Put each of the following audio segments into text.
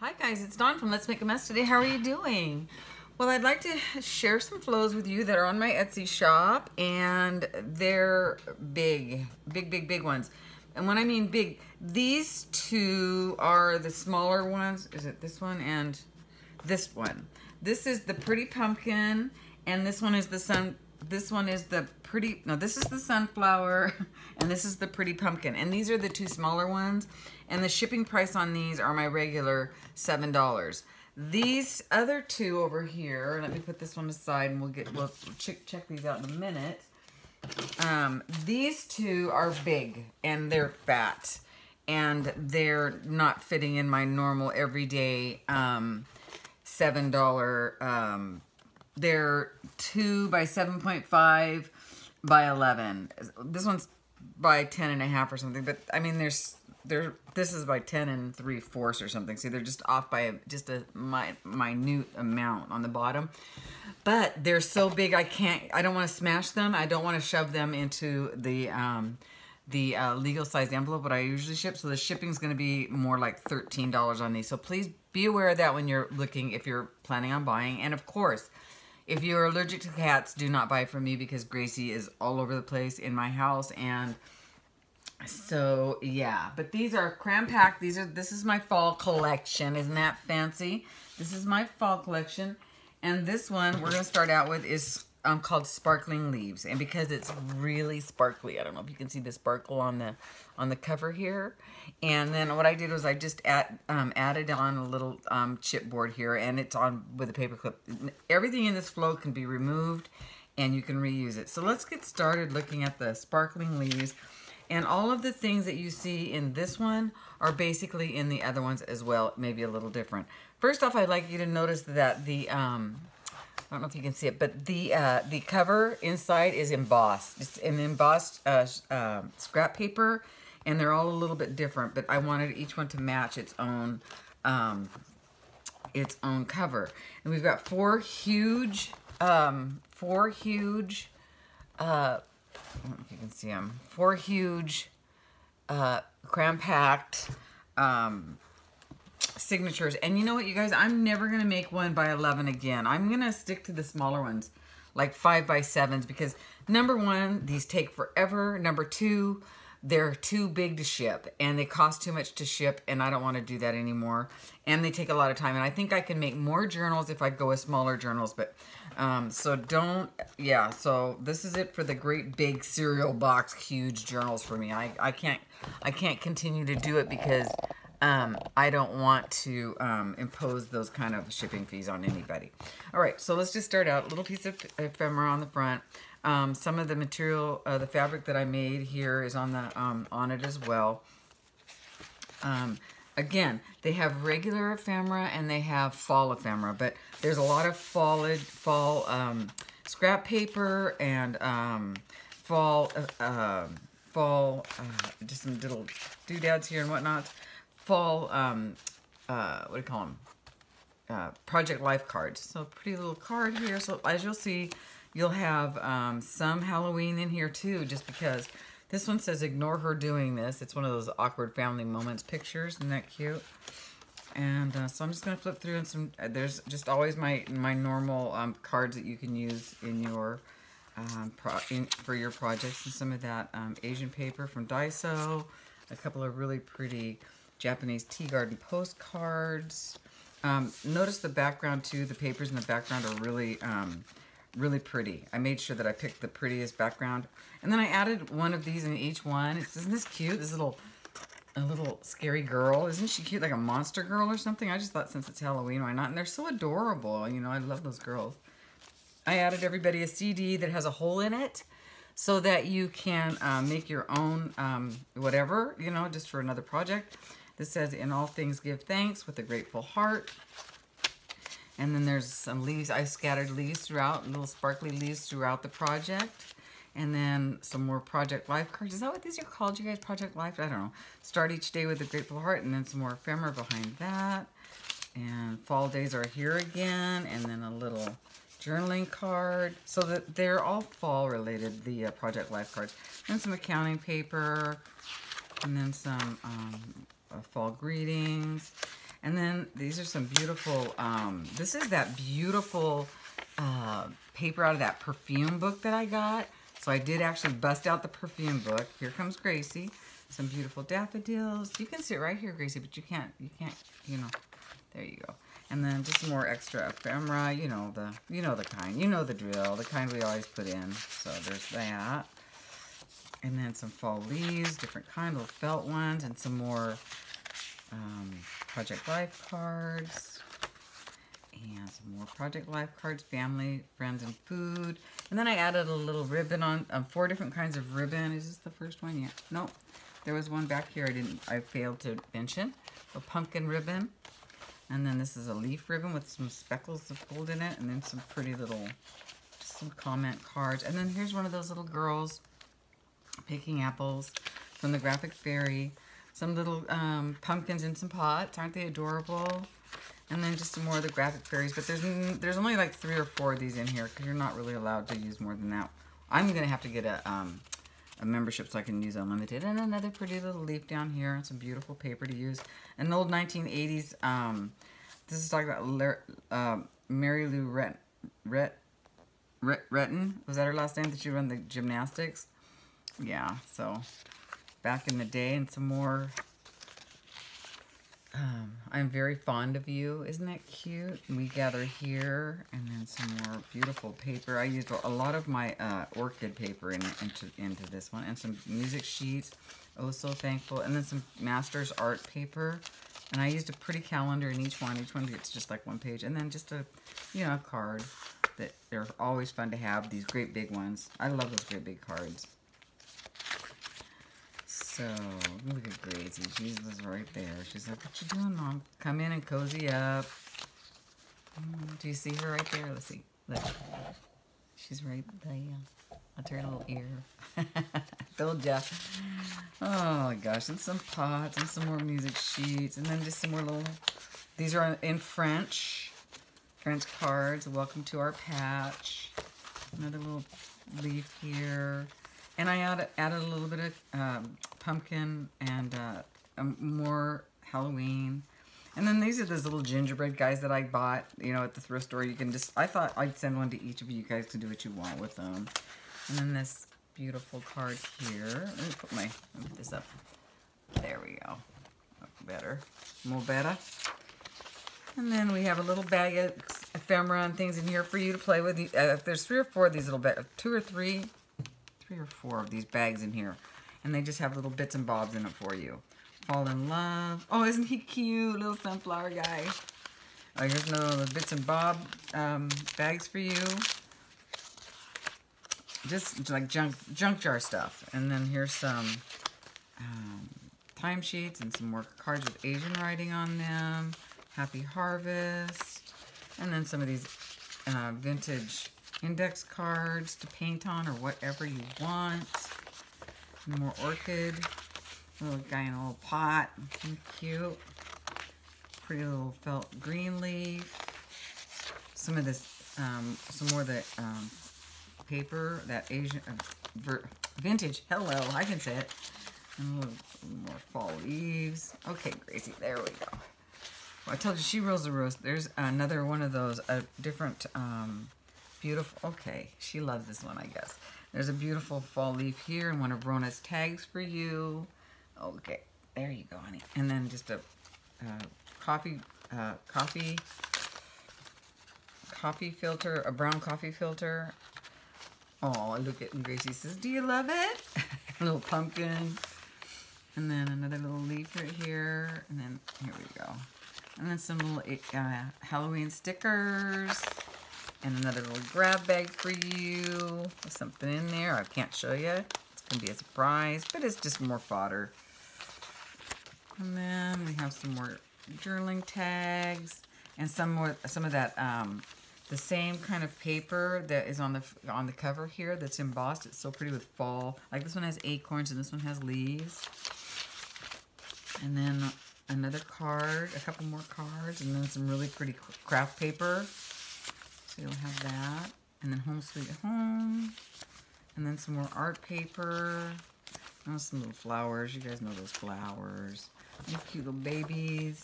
Hi guys, it's Dawn from Let's Make a Mess today. How are you doing? Well, I'd like to share some flows with you that are on my Etsy shop, and they're big ones. And when I mean big, these two are the smaller ones. Is it this one and this one? This is the pretty pumpkin, and this one is the sun. This one is the pretty, no, this is the sunflower, and this is the pretty pumpkin. And these are the two smaller ones. And the shipping price on these are my regular $7. These other two over here, let me put this one aside and we'll check these out in a minute. These two are big and they're fat. And they're not fitting in my normal everyday $7. They're 2 by 7.5 by 11. This one's by 10.5 or something, but I mean this is by 10 3/4 or something. See, they're just off by just a minute amount on the bottom. But they're so big I don't want to smash them. I don't want to shove them into the legal sized envelope what I usually ship. So the shipping's going to be more like $13 on these. So please be aware of that when you're looking, if you're planning on buying. And of course, if you're allergic to cats, do not buy from me because Gracie is all over the place in my house. And so yeah, but these are cram packed. This is my fall collection. Isn't that fancy? This is my fall collection. And this one we're going to start out with is called Sparkling Leaves. And because it's really sparkly, I don't know if you can see the sparkle on the cover here. And then what I did was I just added on a little chipboard here, and it's on with a paper clip. Everything in this flow can be removed and you can reuse it. So let's get started looking at the Sparkling Leaves. And all of the things that you see in this one are basically in the other ones as well, maybe a little different. First off, I'd like you to notice that the I don't know if you can see it, but the cover inside is embossed. It's an embossed scrap paper, and they're all a little bit different. But I wanted each one to match its own cover. And we've got four huge. I don't know if you can see them. Four huge, cram-packed signatures. And you know what, you guys? I'm never going to make 1 by 11 again. I'm going to stick to the smaller ones, like 5 by 7s, because number one, these take forever. Number two, they're too big to ship, and they cost too much to ship, and I don't want to do that anymore. And they take a lot of time, and I think I can make more journals if I go with smaller journals, but so this is it for the great big cereal box huge journals for me. I can't continue to do it because I don't want to impose those kind of shipping fees on anybody. All right, so let's just start out. A little piece of ephemera on the front. Some of the material, the fabric that I made here is on it as well. Again, they have regular ephemera and they have fall ephemera, but there's a lot of fall scrap paper and just some little doodads here and whatnot. Fall, what do you call them? Project Life cards. So pretty little card here. So as you'll see, you'll have some Halloween in here too, just because. This one says, ignore her doing this. It's one of those awkward family moments pictures. Isn't that cute? And so I'm just going to flip through and there's just always my normal cards that you can use in your, for your projects. And some of that Asian paper from Daiso. A couple of really pretty Japanese tea garden postcards. Notice the background too. The papers in the background are really pretty. I made sure that I picked the prettiest background. And then I added one of these in each one. Isn't this cute? This a little scary girl. Isn't she cute? Like a monster girl or something? I just thought since it's Halloween, why not? And they're so adorable. You know, I love those girls. I added everybody a CD that has a hole in it so that you can make your own whatever, you know, just for another project. This says, in all things give thanks with a grateful heart. And then there's some leaves. I scattered leaves throughout, little sparkly leaves throughout the project. And then some more Project Life cards. Is that what these are called, you guys? Project Life? I don't know. Start each day with a grateful heart. And then some more ephemera behind that. And fall days are here again. And then a little journaling card. So that they're all fall related, the Project Life cards. And some accounting paper. And then some fall greetings. And then these are some beautiful, this is that beautiful paper out of that perfume book that I got. So I did actually bust out the perfume book. Here comes Gracie. Some beautiful daffodils. You can sit right here, Gracie, but you can't, you know, there you go. And then just some more extra ephemera, you know the kind, you know the drill, the kind we always put in. So there's that. And then some fall leaves, different kind, little felt ones, and some more Project Life cards. And some more Project Life cards, family, friends, and food. And then I added a little ribbon on, 4 different kinds of ribbon. Is this the first one yet? Nope. There was one back here I failed to mention. A pumpkin ribbon. And then this is a leaf ribbon with some speckles of gold in it. And then some pretty little, just some comment cards. And then here's one of those little girls picking apples from the Graphic Fairy. Some little pumpkins in some pots. Aren't they adorable? And then just some more of the Graphic Fairies. But there's only like 3 or 4 of these in here because you're not really allowed to use more than that. I'm going to have to get a membership so I can use unlimited. And another pretty little leaf down here. And some beautiful paper to use. An old 1980s, this is talking about Mary Lou Retton. Was that her last name that she run the gymnastics? Yeah, so back in the day. And some more, I'm very fond of you. Isn't that cute? And we gather here. And then some more beautiful paper. I used a lot of my orchid paper into this one. And some music sheets. Oh, so thankful. And then some Masters art paper. And I used a pretty calendar in each one. Each one gets just like 1 page. And then just a, you know, a card. That they're always fun to have. These great big ones. I love those great big cards. So, look at Gracie. She's right there. She's like, what you doing, Mom? Come in and cozy up. Do you see her right there? Let's see. Look. She's right there. I'll turn a little ear. Told ya. Oh, my gosh. And some pots and some more music sheets. And then just some more little... These are in French. French cards. Welcome to our patch. Another little leaf here. And I added a little bit of pumpkin and more Halloween. And then these are those little gingerbread guys that I bought, you know, at the thrift store. You can just, I thought I'd send one to each of you guys to do what you want with them. And then this beautiful card here. Let me put this up. There we go. Better. More better. And then we have a little bag of ephemera and things in here for you to play with. If there's 3 or 4 of these little bags, 2 or 3 or 4 of these bags in here. And they just have little bits and bobs in it for you. Fall in love. Oh, isn't he cute? Little sunflower guy. Oh, here's another bits and bob bags for you. Just like junk jar stuff. And then here's some timesheets and some more cards with Asian writing on them. Happy Harvest. And then some of these vintage index cards to paint on or whatever you want. More orchid. Little guy in a little pot. Cute. Pretty little felt green leaf. Some of this, some more of the paper, that Asian, vintage, hello, I can say it. And a little more fall leaves. Okay, Gracie, there we go. Well, I told you she rolls the roast. There's another one of those, a different, beautiful, okay, she loves this one, I guess. There's a beautiful fall leaf here and one of Rona's tags for you. Okay, there you go, honey. And then just a coffee filter, a brown coffee filter. Oh, look at Gracie says, do you love it? A little pumpkin. And then another little leaf right here. And then, here we go. And then some little Halloween stickers. And another little grab bag for you. With something in there. I can't show you. It's going to be a surprise. But it's just more fodder. And then we have some more journaling tags. And some of that, the same kind of paper that is on the cover here that's embossed. It's so pretty with fall. Like this one has acorns and this one has leaves. And then another card, a couple more cards, and then some really pretty craft paper. So you'll have that. And then Home Sweet Home. And then some more art paper. And some little flowers. You guys know those flowers. And cute little babies.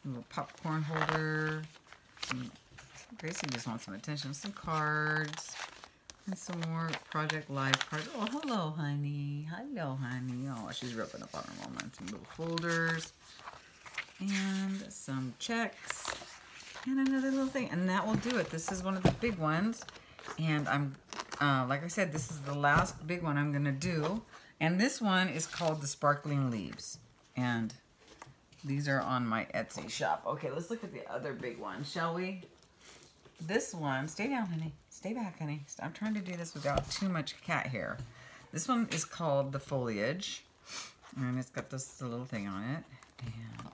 little popcorn holder. Gracie just wants some attention. Some cards. And some more Project Life cards. Oh, hello, honey. Hello, honey. Oh, she's ripping up on her moment. Some little folders. And some checks. And another little thing. And that will do it. This is one of the big ones. And I'm, like I said, this is the last big one I'm going to do. And this one is called the Sparkling Leaves. And these are on my Etsy shop. Okay, let's look at the other big one, shall we? This one, stay down, honey. Stay back, honey. I'm trying to do this without too much cat hair. This one is called the Foliage. And it's got this little thing on it.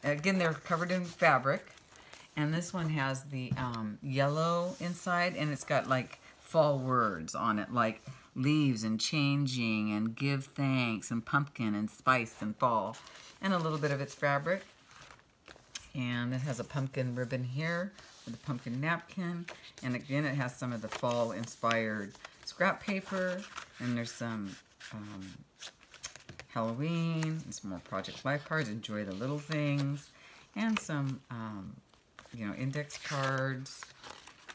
And again, they're covered in fabric. And this one has the yellow inside. And it's got like fall words on it. Like leaves and changing and give thanks and pumpkin and spice and fall. And a little bit of its fabric. And it has a pumpkin ribbon here with a pumpkin napkin. And again, it has some of the fall inspired scrap paper. And there's some Halloween and some more Project Life cards. Enjoy the little things. And some, you know, index cards.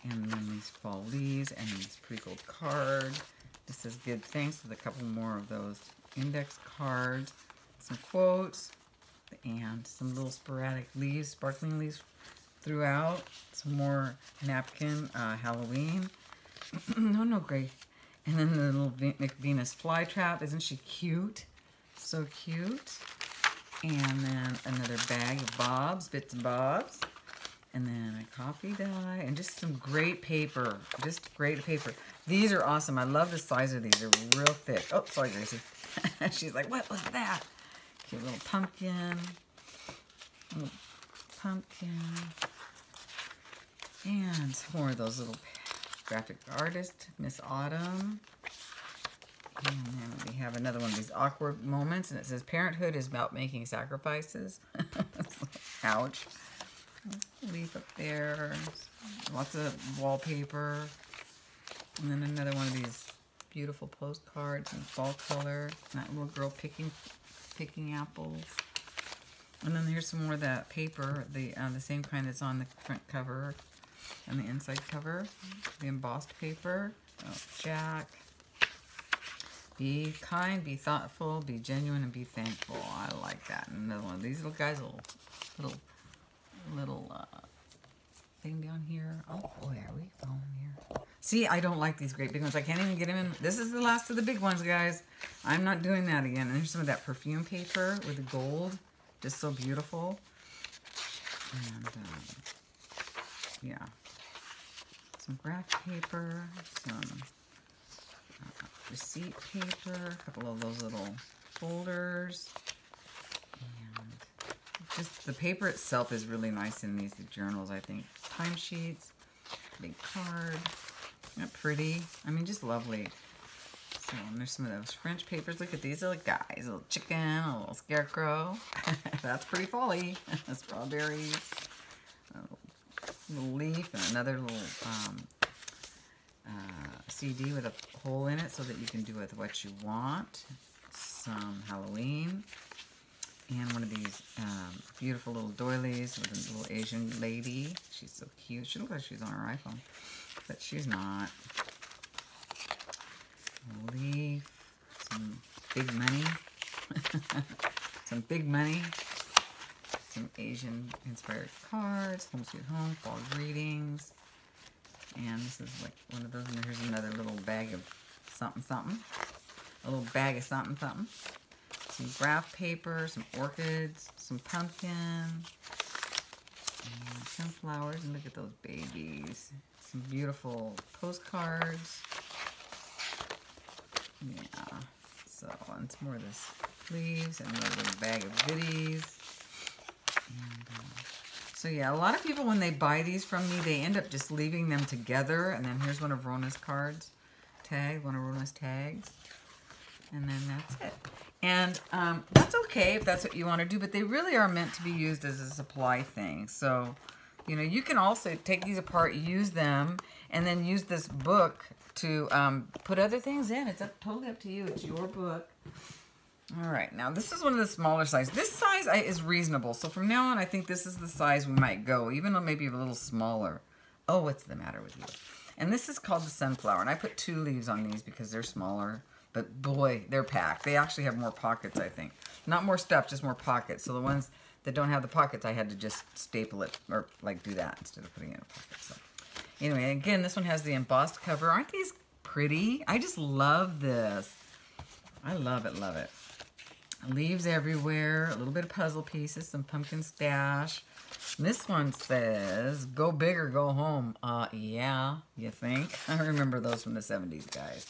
And then these fall leaves and this pretty gold card. This says give thanks with a couple more of those index cards. Some quotes. And some little sporadic leaves, sparkling leaves throughout. Some more napkin, Halloween. No, great. And then the little Venus flytrap. Isn't she cute? So cute. And then another bag of bobs, bits and bobs. And then a coffee dye. And just some great paper. Just great paper. These are awesome. I love the size of these. They're real thick. Oh, sorry, Gracie. She's like, what was that? Cute little pumpkin. Little pumpkin. And some more of those little graphic artist, Miss Autumn. And then we have another one of these awkward moments, and it says, parenthood is about making sacrifices. Ouch. Leaf up there. Lots of wallpaper. And then another one of these beautiful postcards in fall color. And that little girl picking apples. And then here's some more of that paper, the same kind that's on the front cover and the inside cover. The embossed paper. Oh, Jack. Be kind, be thoughtful, be genuine, and be thankful. I like that. And another one of these little guys, little thing down here. Oh boy, are we falling here? See, I don't like these great big ones. I can't even get them in. This is the last of the big ones, guys. I'm not doing that again. And here's some of that perfume paper with the gold. Just so beautiful. And, yeah. Some graph paper. Some receipt paper. A couple of those little folders. And just the paper itself is really nice in these journals, I think. Timesheets. Big card. Isn't that pretty? I mean, just lovely. So, and there's some of those French papers. Look at these little guys. A little chicken, a little scarecrow. That's pretty folly. Strawberries. A little leaf and another little CD with a hole in it so that you can do with what you want. Some Halloween. And one of these beautiful little doilies with a little Asian lady. She's so cute. She looks like she's on her iPhone, but she's not. Leaf, some big money, some big money, some Asian inspired cards, home sweet home, fall greetings, and this is like one of those, and here's another little bag of something, a little bag of something, some graph paper, some orchids, some pumpkin, and some flowers, and look at those babies, some beautiful postcards. Yeah, so and some more of this leaves and another little bag of goodies. And, so yeah, a lot of people when they buy these from me, they end up just leaving them together. And then here's one of Rona's cards, one of Rona's tags, and then that's it. And that's okay if that's what you want to do, but they really are meant to be used as a supply thing. So, you know, you can also take these apart, use them, and then use this book to put other things in. It's totally up to you. It's your book. All right, now this is one of the smaller sizes. This size is reasonable. So from now on, I think this is the size we might go, even though maybe a little smaller. Oh, what's the matter with you? And this is called the sunflower. And I put 2 leaves on these because they're smaller. But boy, they're packed. They actually have more pockets, I think. Not more stuff, just more pockets. So the ones that don't have the pockets, I had to just staple it or like do that instead of putting it in a pocket. So anyway, again, this one has the embossed cover. Aren't these pretty? I just love this. I love it, love it. Leaves everywhere, a little bit of puzzle pieces, some pumpkin stash. And this one says, go big or go home. Yeah, you think? I remember those from the 70s, guys.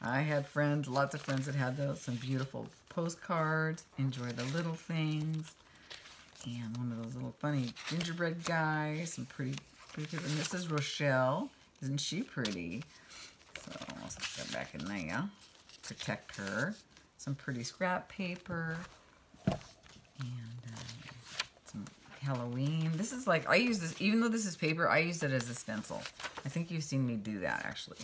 I had friends, lots of friends that had those. Some beautiful postcards. Enjoy the little things. And one of those little funny gingerbread guys. Some pretty people. And this is Rochelle. Isn't she pretty? So I'll stick that back in there. Protect her. Some pretty scrap paper. And some Halloween. This is like, I use this, even though this is paper, I use it as a stencil. I think you've seen me do that, actually.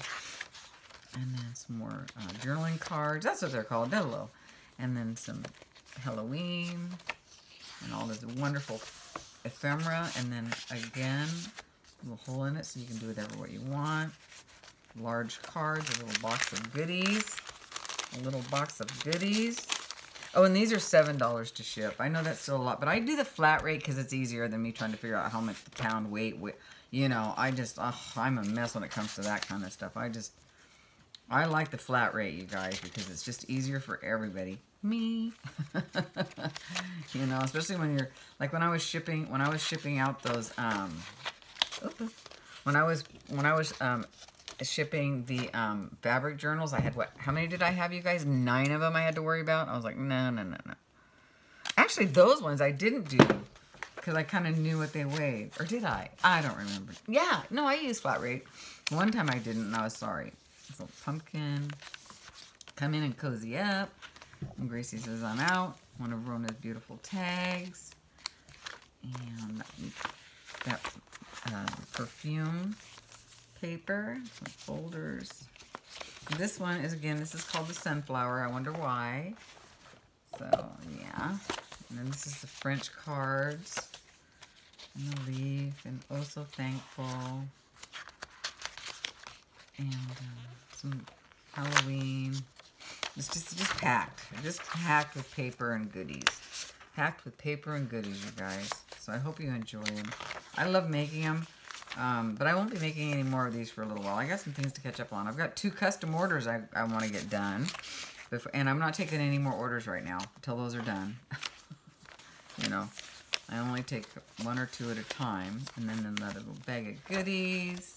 And then some more journaling cards. That's what they're called, Dello. And then some Halloween. And all this wonderful ephemera. And then, again, a little hole in it so you can do whatever what you want. Large cards, a little box of goodies. A little box of goodies. Oh, and these are $7 to ship. I know that's still a lot, but I do the flat rate because it's easier than me trying to figure out how much the pound weight. You know, I'm a mess when it comes to that kind of stuff. I like the flat rate, you guys, because it's just easier for everybody. Me. You know, especially when you're, like when I was shipping out those, when I was shipping the fabric journals, I had how many did I have, you guys? 9 of them I had to worry about. I was like, no. Actually, those ones I didn't do because I kind of knew what they weighed. Or did I? I don't remember. Yeah, no, I used flat rate. One time I didn't and I was sorry. So pumpkin, come in and cozy up. And Gracie says I'm out. One of Rona's beautiful tags. And that perfume paper, some folders. This one is, again, this is called the sunflower. I wonder why. So, yeah. And then this is the French cards. And the leaf. And oh so thankful. And some Halloween. It's just packed. Just packed with paper and goodies. Packed with paper and goodies, you guys. So I hope you enjoy them. I love making them. But I won't be making any more of these for a little while. I got some things to catch up on. I've got 2 custom orders I want to get done. And I'm not taking any more orders right now until those are done. You know, I only take 1 or 2 at a time. And then another little bag of goodies.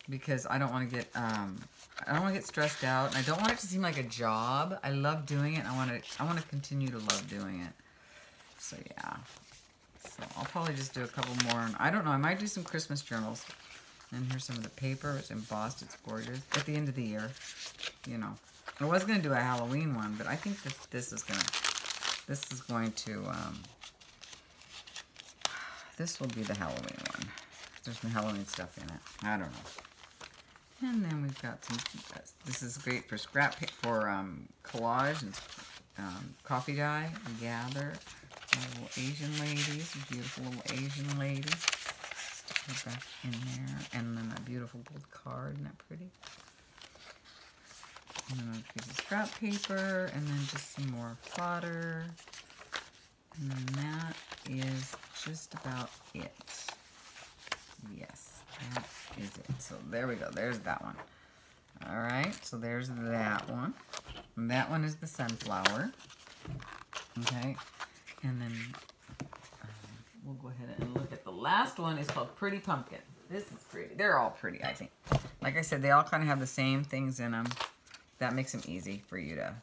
Because I don't want to get stressed out. And I don't want it to seem like a job. I love doing it. I want to continue to love doing it. So yeah. So I'll probably just do a couple more. And I don't know. I might do some Christmas journals. And here's some of the paper. It's embossed. It's gorgeous. At the end of the year, you know. I was going to do a Halloween one, but I think this will be the Halloween one. There's some Halloween stuff in it. I don't know. And then we've got some. This is great for scrap for collage and coffee dye. Gather. Little Asian ladies, beautiful little Asian ladies. Stick her back in there. And then a beautiful gold card. Isn't that pretty? And then a piece of scrap paper. And then just some more fodder. And then that is just about it. Yes, that is it. So there we go. There's that one. All right. So there's that one. And that one is the sunflower. Okay. And then we'll go ahead and look at the last one. It's called Pretty Pumpkin. This is pretty. They're all pretty, I think. Like I said, they all kind of have the same things in them. That makes them easy for you to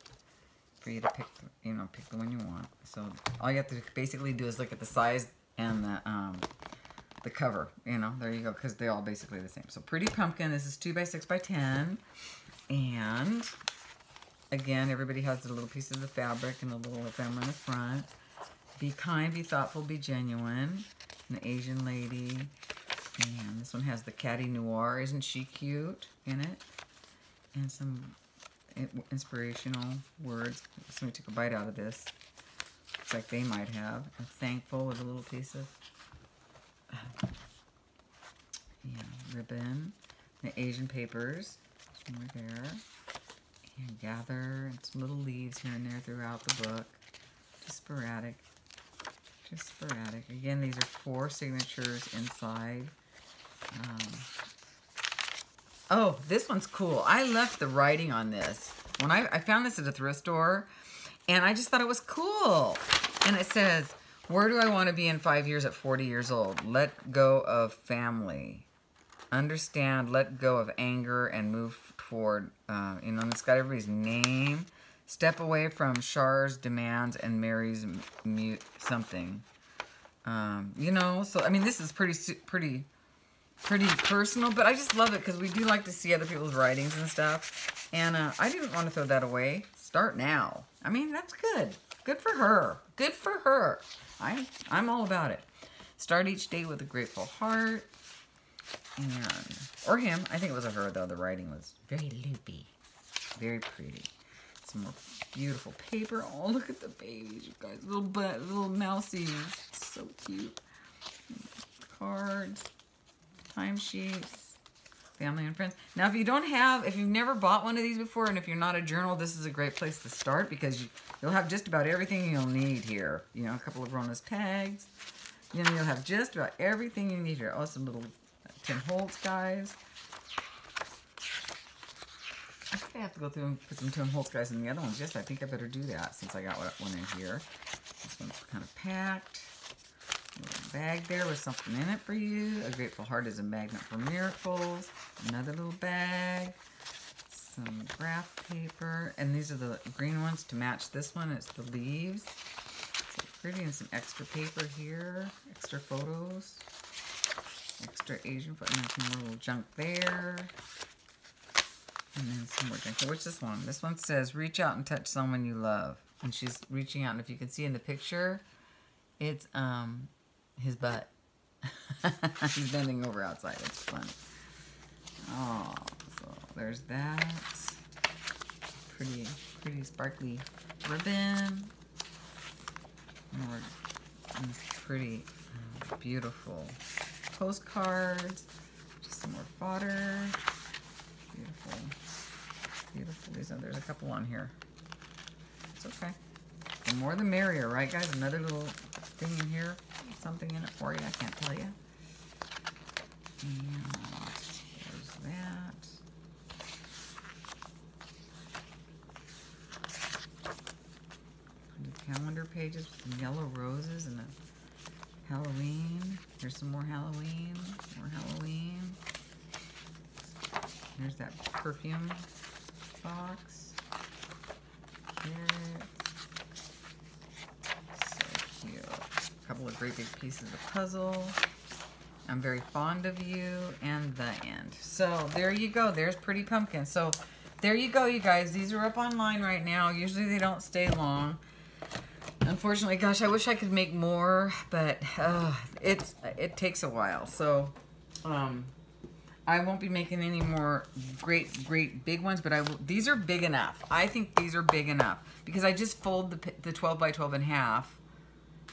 pick, pick the one you want. So all you have to basically do is look at the size and the cover. You know, there you go, because they're all basically the same. So Pretty Pumpkin. This is 2 by 6 by 10, and again, everybody has a little piece of the fabric and a little ephemera in the front. Be kind, be thoughtful, be genuine. An Asian lady. And this one has the Caddy Noir. Isn't she cute in it? And some inspirational words. Somebody took a bite out of this. Looks like they might have. I'm thankful with a little piece of ribbon. The Asian papers. More there. And gather. And some little leaves here and there throughout the book. Just sporadic. Just sporadic. Again, these are 4 signatures inside. Oh, this one's cool. I left the writing on this. When I found this at a thrift store, and I just thought it was cool. And it says, where do I want to be in 5 years at 40 years old? Let go of family. Understand, let go of anger and move toward, it's got everybody's name. Step away from Char's demands and Mary's something. So, I mean, this is pretty personal, but I just love it because we do like to see other people's writings and stuff. And I didn't want to throw that away. Start now. I mean, that's good. Good for her. Good for her. I'm all about it. Start each day with a grateful heart. Or him. I think it was a her, though. The writing was very loopy. Very pretty. Some more beautiful paper. Oh, look at the babies, you guys. Little mousies. So cute. Cards. Timesheets, family and friends. Now, if you've never bought one of these before, and if you're not a journal, this is a great place to start because you'll have just about everything you'll need here. A couple of Rona's tags. You'll have just about everything you need here. Oh, some little Tim Holtz guys. I think I have to go through and put some Tim Holtz guys in the other ones. Yes, I think I better do that since I got one in here. This one's kind of packed. A little bag there with something in it for you. A grateful heart is a magnet for miracles. Another little bag. Some graph paper. And these are the green ones to match this one. It's the leaves. So pretty. And some extra paper here. Extra photos. Extra Asian photos. And then some more little junk there. And then some more junk. So what's this one? This one says, reach out and touch someone you love. And she's reaching out. And if you can see in the picture, it's his butt. He's bending over outside. It's funny. Oh, so there's that. Pretty sparkly ribbon. More these pretty, beautiful postcards. Just some more fodder. Beautiful. Beautiful. There's a couple on here. It's okay. The more the merrier, right, guys? Another little thing in here. Something in it for you. I can't tell you. And there's that. Calendar pages with some yellow roses and a Halloween. Here's some more Halloween. More Halloween. There's that perfume box. Carrots. So cute. A couple of great big pieces of puzzle. I'm very fond of you. And the end. So there you go. There's Pretty Pumpkin. So there you go, you guys. These are up online right now. Usually they don't stay long. Unfortunately, gosh, I wish I could make more, but it takes a while. So I won't be making any more great big ones, but these are big enough. I think these are big enough because I just fold the 12 by 12 in half,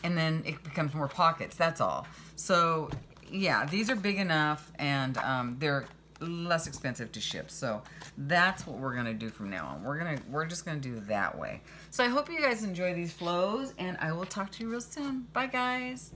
and then it becomes more pockets. That's all. So yeah, these are big enough, and they're less expensive to ship. So that's what we're gonna do from now on. We're just gonna do it that way. So I hope you guys enjoy these flows, and I will talk to you real soon. Bye, guys.